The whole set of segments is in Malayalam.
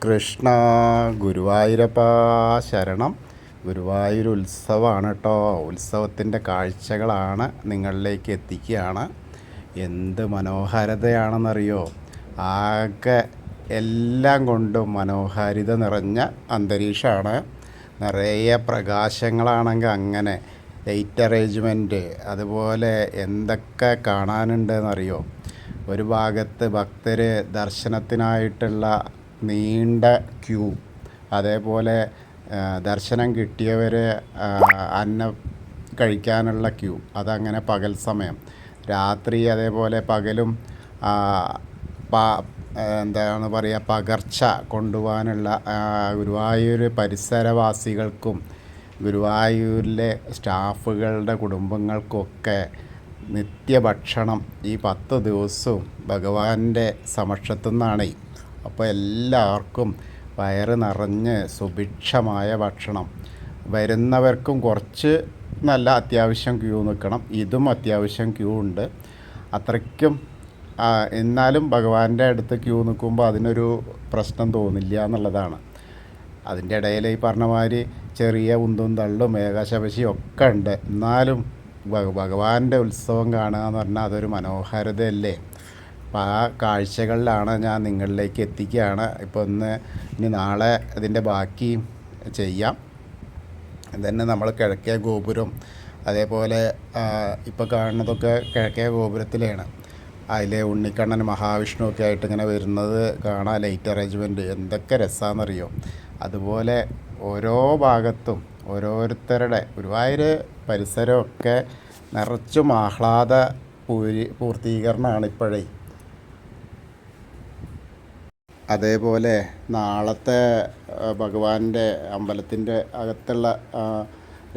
കൃഷ്ണ ഗുരുവായൂരപ്പ ശരണം. ഗുരുവായൂർ ഉത്സവമാണ് കേട്ടോ. ഉത്സവത്തിൻ്റെ കാഴ്ചകളാണ് നിങ്ങളിലേക്ക് എത്തിക്കുകയാണ്. എന്ത് മനോഹാരിതയാണെന്നറിയോ. ആകെ എല്ലാം കൊണ്ടും മനോഹാരിത നിറഞ്ഞ അന്തരീക്ഷമാണ്. നിറയെ പ്രകാശങ്ങളാണെങ്കിൽ അങ്ങനെ ലൈറ്റ് അറേഞ്ച്മെൻറ്റ്, അതുപോലെ എന്തൊക്കെ കാണാനുണ്ടെന്നറിയോ. ഒരു ഭാഗത്ത് ഭക്തർ ദർശനത്തിനായിട്ടുള്ള നീണ്ട ക്യൂ, അതേപോലെ ദർശനം കിട്ടിയവർ അന്നം കഴിക്കാനുള്ള ക്യൂ, അതങ്ങനെ പകൽ സമയം. രാത്രി അതേപോലെ പകലും എന്താണ് പറയുക, പകർച്ച കൊണ്ടുപോകാനുള്ള ഗുരുവായൂർ പരിസരവാസികൾക്കും ഗുരുവായൂരിലെ സ്റ്റാഫുകളുടെ കുടുംബങ്ങൾക്കൊക്കെ നിത്യഭക്ഷണം ഈ 10 ദിവസവും ഭഗവാന്റെ സമക്ഷത്തു നിന്നാണ്. അപ്പോൾ എല്ലാവർക്കും വയറ് നിറഞ്ഞ് സുഭിക്ഷമായ ഭക്ഷണം. വരുന്നവർക്കും കുറച്ച് നല്ല അത്യാവശ്യം ക്യൂ നിൽക്കണം. ഇതും അത്യാവശ്യം ക്യൂ ഉണ്ട്. അത്രയ്ക്കും എന്നാലും ഭഗവാന്റെ അടുത്ത് ക്യൂ നിൽക്കുമ്പോൾ അതിനൊരു പ്രശ്നം തോന്നില്ല എന്നുള്ളതാണ്. അതിൻ്റെ ഇടയിൽ ഈ പറഞ്ഞ മാതിരി ചെറിയ ഉന്തും തള്ളും ഏകാശപശിയും ഒക്കെ ഉണ്ട്. എന്നാലും ഭഗവാന്റെ ഉത്സവം കാണുക എന്ന് പറഞ്ഞാൽ അതൊരു മനോഹാരിതയല്ലേ. അപ്പോൾ ആ കാഴ്ചകളിലാണ് ഞാൻ നിങ്ങളിലേക്ക് എത്തിക്കുകയാണ്. ഇപ്പോൾ ഇനി നാളെ ഇതിൻ്റെ ബാക്കി ചെയ്യാം. തന്നെ നമ്മൾ കിഴക്കേ ഗോപുരം, അതേപോലെ ഇപ്പോൾ കാണുന്നതൊക്കെ കിഴക്കേ ഗോപുരത്തിലാണ്. അതിൽ ഉണ്ണിക്കണ്ണൻ മഹാവിഷ്ണു ഒക്കെ ആയിട്ട് ഇങ്ങനെ വരുന്നത് കാണാൻ ലൈറ്റ് അറേഞ്ച്മെൻറ്റ് എന്തൊക്കെ രസമാണെന്നറിയോ. അതുപോലെ ഓരോ ഭാഗത്തും ഓരോരുത്തരുടെ ഗുരുവായൂർ പരിസരമൊക്കെ നിറച്ചും ആഹ്ലാദ പൂർത്തീകരണമാണ് ഇപ്പോഴേ. അതേപോലെ നാളത്തെ ഭഗവാന്റെ അമ്പലത്തിൻ്റെ അകത്തുള്ള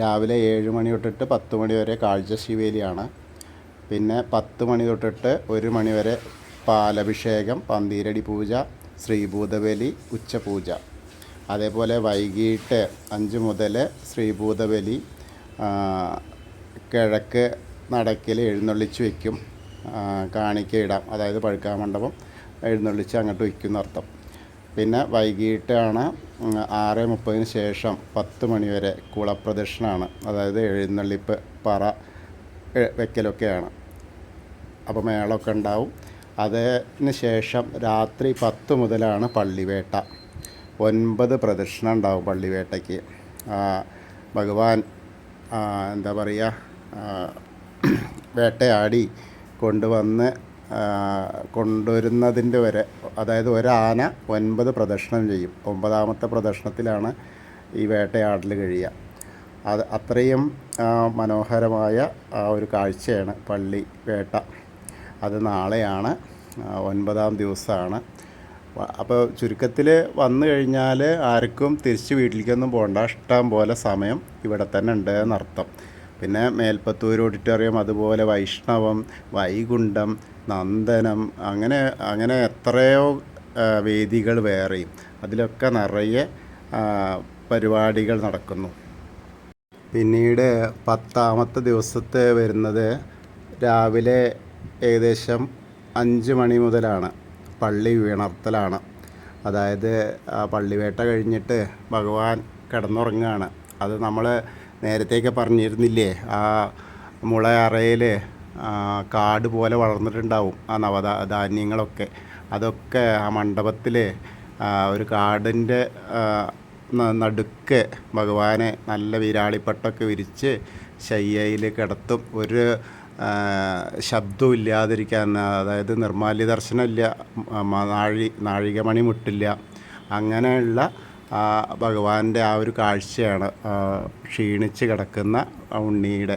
രാവിലെ 7 മണി തൊട്ടിട്ട് 10 മണി വരെ കാഴ്ചശീവേലിയാണ്. പിന്നെ 10 മണി തൊട്ടിട്ട് 1 മണി വരെ പാലഭിഷേകം, പന്തീരടി പൂജ, ശ്രീഭൂതബലി, ഉച്ചപൂജ. അതേപോലെ വൈകിട്ട് 5 മുതൽ ശ്രീഭൂതബലി, കിഴക്ക് നടക്കിൽ എഴുന്നള്ളിച്ച് വയ്ക്കും, കാണിക്കയിടാം. അതായത് പഴുക്കാമണ്ഡപം എഴുന്നള്ളിച്ച് അങ്ങോട്ട് വയ്ക്കും എന്നർത്ഥം. പിന്നെ വൈകിട്ടാണ് 6:30 ശേഷം 10 മണി വരെ കുളപ്രദക്ഷിണമാണ്. അതായത് എഴുന്നള്ളിപ്പ്, പറ വെക്കലൊക്കെയാണ്. അപ്പോൾ മേളമൊക്കെ ഉണ്ടാവും. അതിന് ശേഷം രാത്രി 10 മുതലാണ് പള്ളിവേട്ട. 9 പ്രദക്ഷിണം ഉണ്ടാവും പള്ളിവേട്ടയ്ക്ക്. ഭഗവാൻ എന്താ പറയുക, വേട്ടയാടി കൊണ്ടുവരുന്നതിൻ്റെ വരെ, അതായത് ഒരാന 9 പ്രദക്ഷിണം ചെയ്യും. 9ാമത്തെ പ്രദക്ഷിണത്തിലാണ് ഈ വേട്ടയാടൽ കഴിയുക. അത് അത്രയും മനോഹരമായ ഒരു കാഴ്ചയാണ് പള്ളി വേട്ട. അത് നാളെയാണ്, 9ാം ദിവസമാണ്. അപ്പോൾ ചുരുക്കത്തിൽ വന്നു കഴിഞ്ഞാൽ ആർക്കും തിരിച്ച് വീട്ടിലേക്കൊന്നും പോകണ്ട. ഇഷ്ടം പോലെ സമയം ഇവിടെ തന്നെ ഉണ്ട് എന്നർത്ഥം. പിന്നെ മേൽപ്പത്തൂർ ഓഡിറ്റോറിയം, അതുപോലെ വൈഷ്ണവം, വൈകുണ്ഠം, നന്ദനം, അങ്ങനെ എത്രയോ വേദികൾ വേറെയും. അതിലൊക്കെ നിറയെ പരിപാടികൾ നടക്കുന്നു. പിന്നീട് 10ാമത്തെ ദിവസത്തെ വരുന്നത് രാവിലെ ഏകദേശം 5 മണി മുതലാണ് പള്ളി വീണർത്തലാണ്. അതായത് പള്ളിവേട്ട കഴിഞ്ഞിട്ട് ഭഗവാൻ കിടന്നുറങ്ങുകയാണ്. അത് നമ്മൾ നേരത്തെയൊക്കെ പറഞ്ഞിരുന്നില്ലേ, ആ മുള അറയിൽ കാട് പോലെ വളർന്നിട്ടുണ്ടാവും ആ നവധാന്യങ്ങളൊക്കെ. അതൊക്കെ ആ മണ്ഡപത്തിൽ ഒരു കാടിൻ്റെ നടുക്ക് ഭഗവാനെ നല്ല വിരാളിപ്പട്ടൊക്കെ വിരിച്ച് ശയ്യയിൽ കിടത്തും. ഒരു ശബ്ദവും ഇല്ലാതിരിക്കാൻ, അതായത് നിർമ്മാല്യ ദർശനമില്ല, നാഴികമണി മുട്ടില്ല. അങ്ങനെയുള്ള ഭഗവാന്റെ ആ ഒരു കാഴ്ചയാണ് ക്ഷീണിച്ച് കിടക്കുന്ന ഉണ്ണിയുടെ,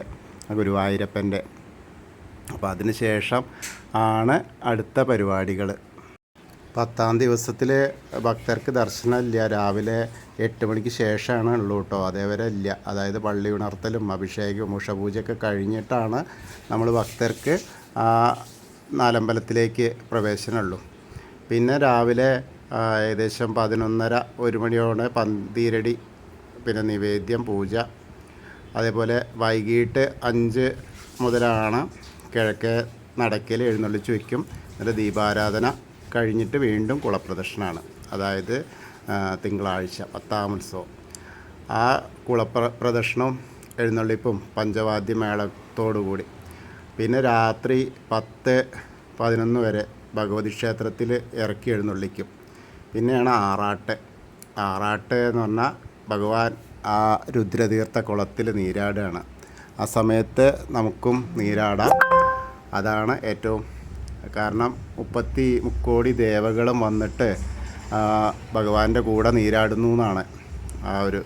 ഗുരുവായൂരപ്പൻ്റെ. അപ്പോൾ അതിന് ശേഷം ആണ് അടുത്ത പരിപാടികൾ. 10ാം ദിവസത്തിൽ ഭക്തർക്ക് ദർശനമില്ല. രാവിലെ 8 മണിക്ക് ശേഷമാണ് ഉള്ളൂ കേട്ടോ. അതേവരെ ഇല്ല. അതായത് പള്ളി ഉണർത്തലും അഭിഷേകവും ഉഷപൂജയൊക്കെ കഴിഞ്ഞിട്ടാണ് നമ്മൾ ഭക്തർക്ക് നാലമ്പലത്തിലേക്ക് പ്രവേശനമുള്ളൂ. പിന്നെ രാവിലെ ഏകദേശം 11:30 1 മണിയോടെ പന്തീരടി, പിന്നെ നിവേദ്യം, പൂജ. അതേപോലെ വൈകിട്ട് 5 മുതലാണ് കിഴക്കേ നടക്കൽ എഴുന്നള്ളിച്ച് വയ്ക്കും. എന്നിട്ട് ദീപാരാധന കഴിഞ്ഞിട്ട് വീണ്ടും കുളപ്രദക്ഷിണമാണ്. അതായത് തിങ്കളാഴ്ച 10-ാം ഉത്സവം. ആ പ്രദക്ഷിണവും എഴുന്നള്ളിപ്പും പഞ്ചവാദ്യ മേളത്തോടു കൂടി. പിന്നെ രാത്രി 10-11 വരെ ഭഗവതി ക്ഷേത്രത്തിൽ ഇറക്കി എഴുന്നള്ളിക്കും. പിന്നെയാണ് ആറാട്ട്. ആറാട്ട് എന്ന് പറഞ്ഞാൽ ഭഗവാൻ ആ രുദ്രതീർത്ഥ കുളത്തിൽ നീരാടുകയാണ്. ആ സമയത്ത് നമുക്കും നീരാടാം. അതാണ് ഏറ്റവും, കാരണം 30 ദേവകളും വന്നിട്ട് ഭഗവാന്റെ കൂടെ നീരാടുന്നു എന്നാണ് ആ ഒരു.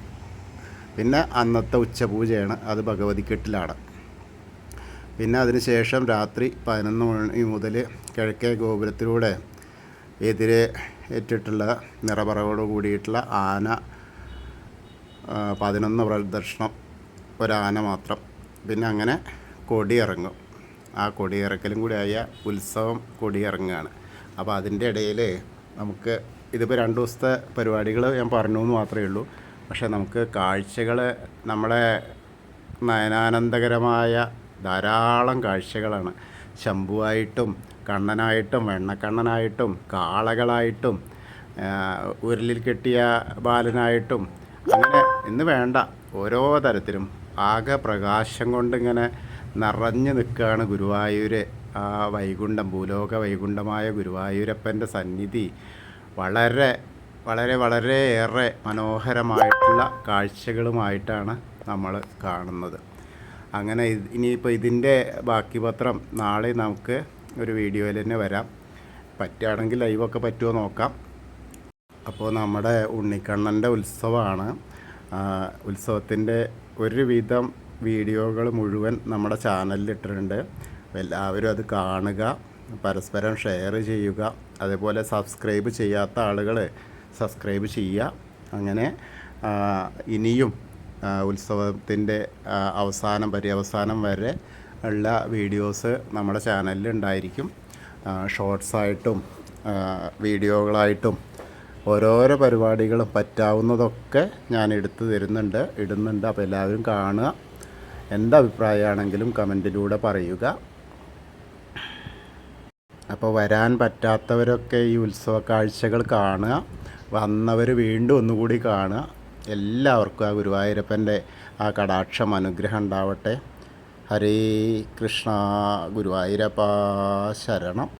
പിന്നെ അന്നത്തെ ഉച്ചപൂജയാണ്, അത് ഭഗവതിക്കെട്ടിലാണ്. പിന്നെ അതിന് ശേഷം രാത്രി 11 മണി മുതൽ കിഴക്കേ ഗോപുരത്തിലൂടെ എതിരെ ഏറ്റിട്ടുള്ള നിറപറയോട് കൂടിയിട്ടുള്ള ആന 11 പ്രദക്ഷിണം, ഒരാന മാത്രം. പിന്നെ അങ്ങനെ കൊടിയിറങ്ങും. ആ കൊടിയിറക്കലും കൂടി ആയ ഉത്സവം കൊടിയിറങ്ങുകയാണ്. അപ്പോൾ അതിൻ്റെ ഇടയിൽ നമുക്ക് ഇതിപ്പോൾ 2 ദിവസത്തെ പരിപാടികൾ ഞാൻ പറഞ്ഞു എന്ന് മാത്രമേ ഉള്ളൂ. പക്ഷേ നമുക്ക് കാഴ്ചകൾ, നമ്മളെ നയനാനന്ദകരമായ ധാരാളം കാഴ്ചകളാണ്. ശംഭുവായിട്ടും കണ്ണനായിട്ടും വെണ്ണക്കണ്ണനായിട്ടും കാളകളായിട്ടും ഉരുളിൽ കെട്ടിയ ബാലനായിട്ടും അങ്ങനെ ഇന്ന് വേണ്ട ഓരോ തരത്തിലും ആകെ പ്രകാശം കൊണ്ടിങ്ങനെ നിറഞ്ഞു നിൽക്കുകയാണ് ഗുരുവായൂർ. ആ വൈകുണ്ഠം, ഭൂലോക വൈകുണ്ഠമായ ഗുരുവായൂരപ്പൻ്റെ സന്നിധി വളരെ വളരെ വളരെയേറെ മനോഹരമായിട്ടുള്ള കാഴ്ചകളുമായിട്ടാണ് നമ്മൾ കാണുന്നത്. അങ്ങനെ ഇനിയിപ്പോൾ ഇതിൻ്റെ ബാക്കി പത്രം നാളെ നമുക്ക് ഒരു വീഡിയോയിൽ തന്നെ വരാം. പറ്റുകയാണെങ്കിൽ ലൈവൊക്കെ പറ്റുമോ നോക്കാം. അപ്പോൾ നമ്മുടെ ഉണ്ണിക്കണ്ണൻ്റെ ഉത്സവമാണ്. ഉത്സവത്തിൻ്റെ ഒരുവിധം വീഡിയോകൾ മുഴുവൻ നമ്മുടെ ചാനലിൽ ഇട്ടിട്ടുണ്ട്. എല്ലാവരും അത് കാണുക, പരസ്പരം ഷെയർ ചെയ്യുക. അതേപോലെ സബ്സ്ക്രൈബ് ചെയ്യാത്ത ആളുകൾ സബ്സ്ക്രൈബ് ചെയ്യുക. അങ്ങനെ ഇനിയും ഉത്സവത്തിൻ്റെ പര്യവസാനം വരെ ഉള്ള വീഡിയോസ് നമ്മുടെ ചാനലിൽ ഉണ്ടായിരിക്കും. ഷോർട്സായിട്ടും വീഡിയോകളായിട്ടും ഓരോരോ പരിപാടികളും പറ്റാവുന്നതൊക്കെ ഞാൻ ഇടുന്നുണ്ട്. അപ്പോൾ എല്ലാവരും കാണുക. എന്തഭിപ്രായമാണെങ്കിലും കമൻറ്റിലൂടെ പറയുക. അപ്പോൾ വരാൻ പറ്റാത്തവരൊക്കെ ഈ ഉത്സവ കാഴ്ചകൾ കാണുക. വന്നവർ വീണ്ടും ഒന്നുകൂടി കാണുക. എല്ലാവർക്കും ആ ഗുരുവായൂരപ്പൻ്റെ ആ കടാക്ഷം അനുഗ്രഹം ഉണ്ടാവട്ടെ. ഹരേ കൃഷ്ണ. ഗുരുവായൂരപ്പ ശരണം.